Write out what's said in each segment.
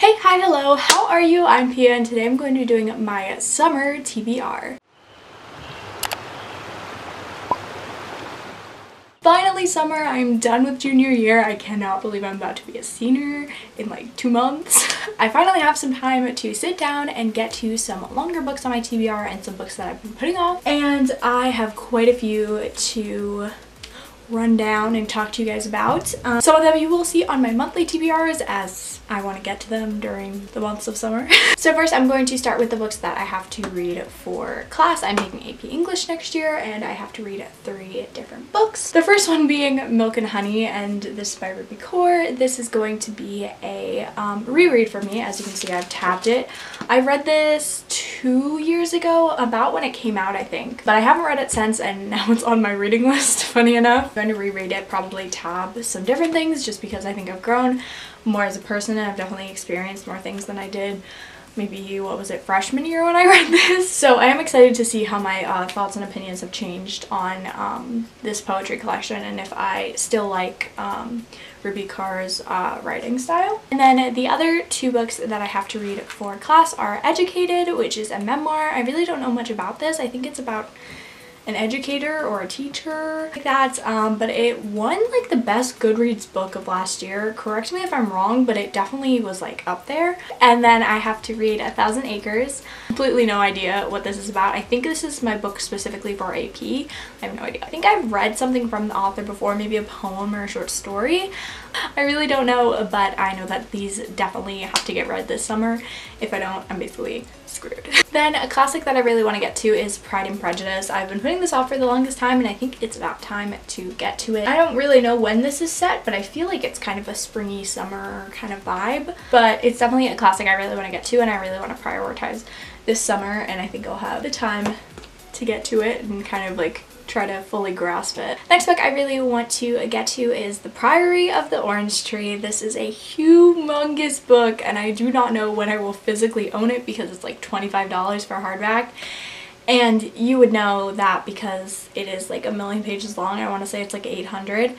Hey, hi, hello, how are you? I'm Pia and today I'm going to be doing my summer TBR. Finally summer, I'm done with junior year. I cannot believe I'm about to be a senior in like 2 months. I finally have some time to sit down and get to some longer books on my TBR and some books that I've been putting off. And I have quite a few to run down and talk to you guys about. Some of them you will see on my monthly TBRs as I want to get to them during the months of summer. So first I'm going to start with the books that I have to read for class. I'm taking AP English next year and I have to read 3 different books. The first one being Milk and Honey, and this is by Ruby Kaur. This is going to be a reread for me. As you can see, I've tabbed it. I read this 2 years ago, about when it came out I think, but I haven't read it since and now it's on my reading list, funny enough. I'm going to reread it, probably tab some different things just because I think I've grown more as a person and I've definitely experienced more things than I did maybe, what was it, freshman year when I read this. So I am excited to see how my thoughts and opinions have changed on this poetry collection and if I still like Ruby Kaur's writing style. And then the other 2 books that I have to read for class are Educated, which is a memoir. I really don't know much about this. I think it's about an educator or a teacher like that, but it won like the best Goodreads book of last year. Correct me if I'm wrong, but it definitely was like up there. And then I have to read 1,000 Acres. Completely no idea what this is about. I think this is my book specifically for AP. I have no idea. I think I've read something from the author before, maybe a poem or a short story. I really don't know, but I know that these definitely have to get read this summer. If I don't, I'm basically screwed. Then a classic that I really want to get to is Pride and Prejudice. I've been putting this off for the longest time and I think it's about time to get to it. I don't really know when this is set, but I feel like it's kind of a springy summer kind of vibe. But it's definitely a classic I really want to get to and I really want to prioritize this summer, and I think I'll have the time to get to it and kind of like try to fully grasp it. Next book I really want to get to is The Priory of the Orange Tree. This is a humongous book and I do not know when I will physically own it because it's like $25 for hardback. And you would know that because it is like 1,000,000 pages long. I want to say it's like 800.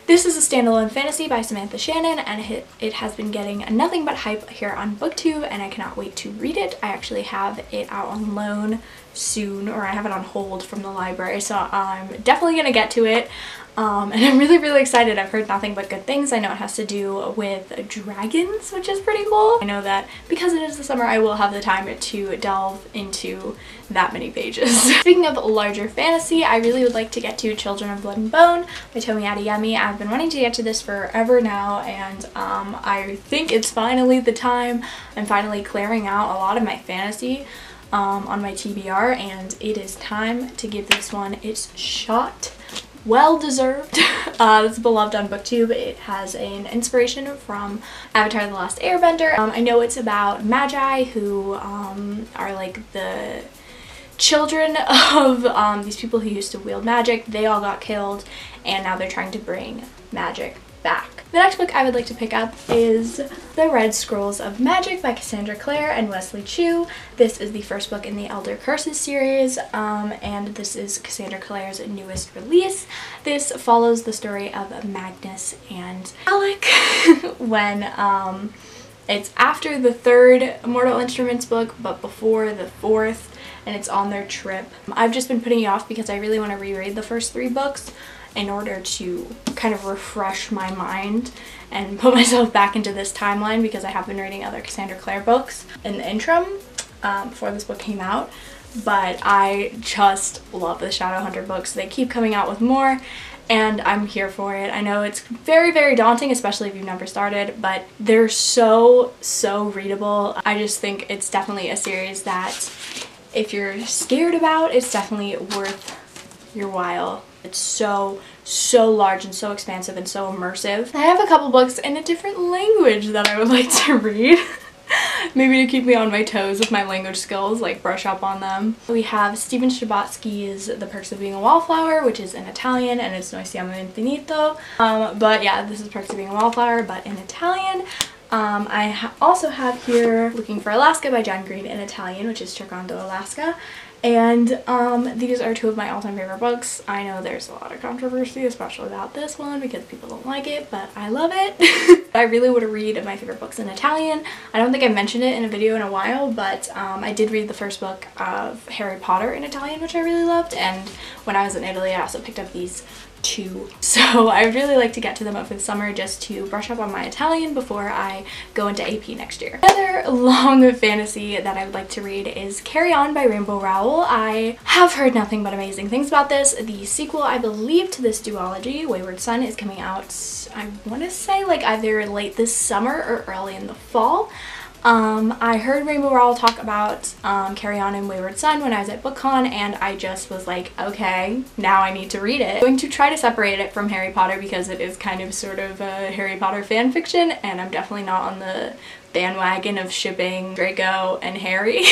This is a standalone fantasy by Samantha Shannon and it has been getting nothing but hype here on BookTube and I cannot wait to read it. I actually have it out on loan soon, or I have it on hold from the library, so I'm definitely gonna get to it. And I'm really excited. I've heard nothing but good things. I know it has to do with dragons, which is pretty cool. I know that because it is the summer, I will have the time to delve into that many pages. Speaking of larger fantasy, I really would like to get to Children of Blood and Bone by Tomi Adeyemi. I've been wanting to get to this forever now, and I think it's finally the time. I'm finally clearing out a lot of my fantasy on my TBR, and it is time to give this one its shot. Well deserved. It's beloved on BookTube. It has an inspiration from Avatar: The Last Airbender. I know it's about magi who are like the children of these people who used to wield magic. They all got killed and now they're trying to bring magic back. The next book I would like to pick up is The Red Scrolls of Magic by Cassandra Clare and Wesley Chu. This is the first book in the Elder Curses series, and this is Cassandra Clare's newest release. This follows the story of Magnus and Alec when it's after the 3rd Mortal Instruments book but before the 4th, and it's on their trip. I've just been putting it off because I really want to reread the first 3 books in order to kind of refresh my mind and put myself back into this timeline, because I have been reading other Cassandra Clare books in the interim before this book came out. But I just love the Shadowhunter books. They keep coming out with more and I'm here for it. I know it's very daunting, especially if you've never started, but they're so readable. I just think it's definitely a series that if you're scared about, it's definitely worth your while. It's so large and so expansive and so immersive. I have a couple books in a different language that I would like to read. Maybe to keep me on my toes with my language skills, like brush up on them. We have Stephen Chbosky's The Perks of Being a Wallflower, which is in Italian, and it's Noi siamo infinito. But yeah, this is Perks of Being a Wallflower, but in Italian. I also have here Looking for Alaska by John Green in Italian, which is Cercando Alaska. And these are two of my all-time favorite books. I know there's a lot of controversy, especially about this one, because people don't like it, but I love it. I really want to read my favorite books in Italian. I don't think I mentioned it in a video in a while, but I did read the first book of Harry Potter in Italian, which I really loved, and when I was in Italy I also picked up these two. So I would really like to get to them over the summer just to brush up on my Italian before I go into AP next year. Another long fantasy that I would like to read is Carry On by Rainbow Rowell. I have heard nothing but amazing things about this. The sequel, I believe, to this duology, Wayward Son, is coming out, I want to say like either late this summer or early in the fall. I heard Rainbow Rowell talk about Carry On and Wayward Son when I was at BookCon, and I just was like, okay, now I need to read it. I'm going to try to separate it from Harry Potter because it is kind of sort of a Harry Potter fan fiction, and I'm definitely not on the bandwagon of shipping Draco and Harry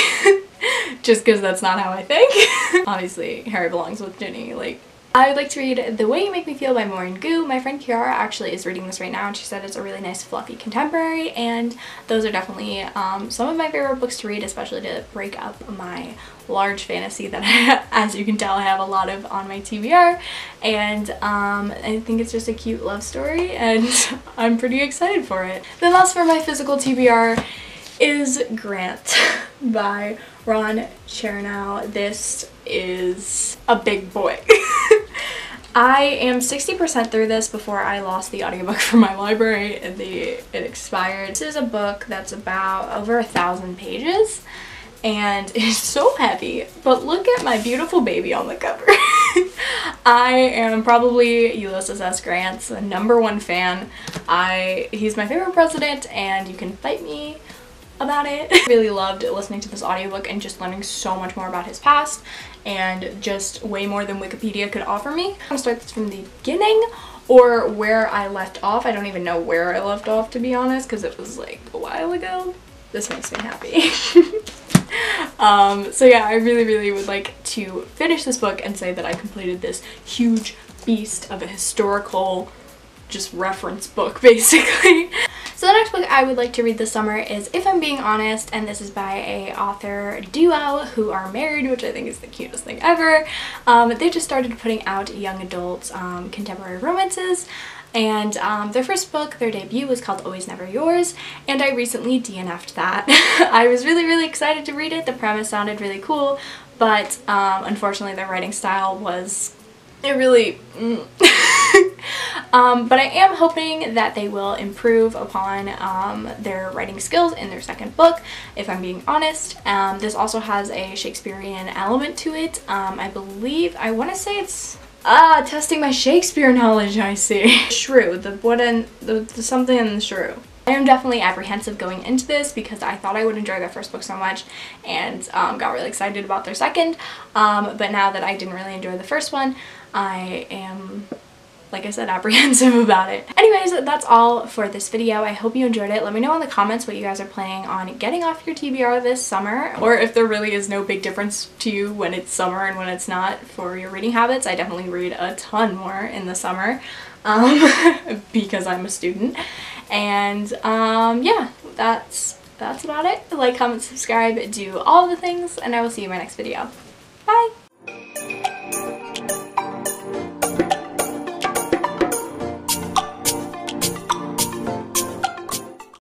just because that's not how I think. Obviously Harry belongs with Ginny. Like, I would like to read The Way You Make Me Feel by Maureen Gu. My friend Kiara actually is reading this right now, and she said it's a really nice fluffy contemporary, and those are definitely some of my favorite books to read, especially to break up my large fantasy that as you can tell I have a lot of on my TBR, and I think it's just a cute love story and I'm pretty excited for it. Then last for my physical TBR is Grant by Ron Chernow. This is a big boy. I am 60% through this before I lost the audiobook from my library and it expired. This is a book that's about over 1,000 pages and it's so heavy, but look at my beautiful baby on the cover. I am probably Ulysses S. Grant's #1 fan. He's my favorite president, and you can fight me about it. I really loved listening to this audiobook and just learning so much more about his past, and just way more than Wikipedia could offer me. I'm gonna start this from the beginning or where I left off. I don't even know where I left off, to be honest, because it was like a while ago. This makes me happy. So yeah, I really would like to finish this book and say that I completed this huge beast of a historical just reference book, basically. So the next book I would like to read this summer is If I'm Being Honest, and this is by a author duo who are married, which I think is the cutest thing ever. They just started putting out young adult contemporary romances, and their first book, their debut, was called Always Never Yours, and I recently DNF'd that. I was really excited to read it. The premise sounded really cool, but unfortunately their writing style was but I am hoping that they will improve upon their writing skills in their second book, If I'm Being Honest. This also has a Shakespearean element to it. I want to say it's testing my Shakespeare knowledge, I see. Shrew, the something in the shrew. I am definitely apprehensive going into this because I thought I would enjoy their first book so much and got really excited about their second, but now that I didn't really enjoy the first one, I am, like I said, apprehensive about it. Anyways, that's all for this video. I hope you enjoyed it. Let me know in the comments what you guys are planning on getting off your TBR this summer, or if there really is no big difference to you when it's summer and when it's not for your reading habits. I definitely read a ton more in the summer because I'm a student. And yeah, that's about it. Like, comment, subscribe, do all the things, and I will see you in my next video. Bye!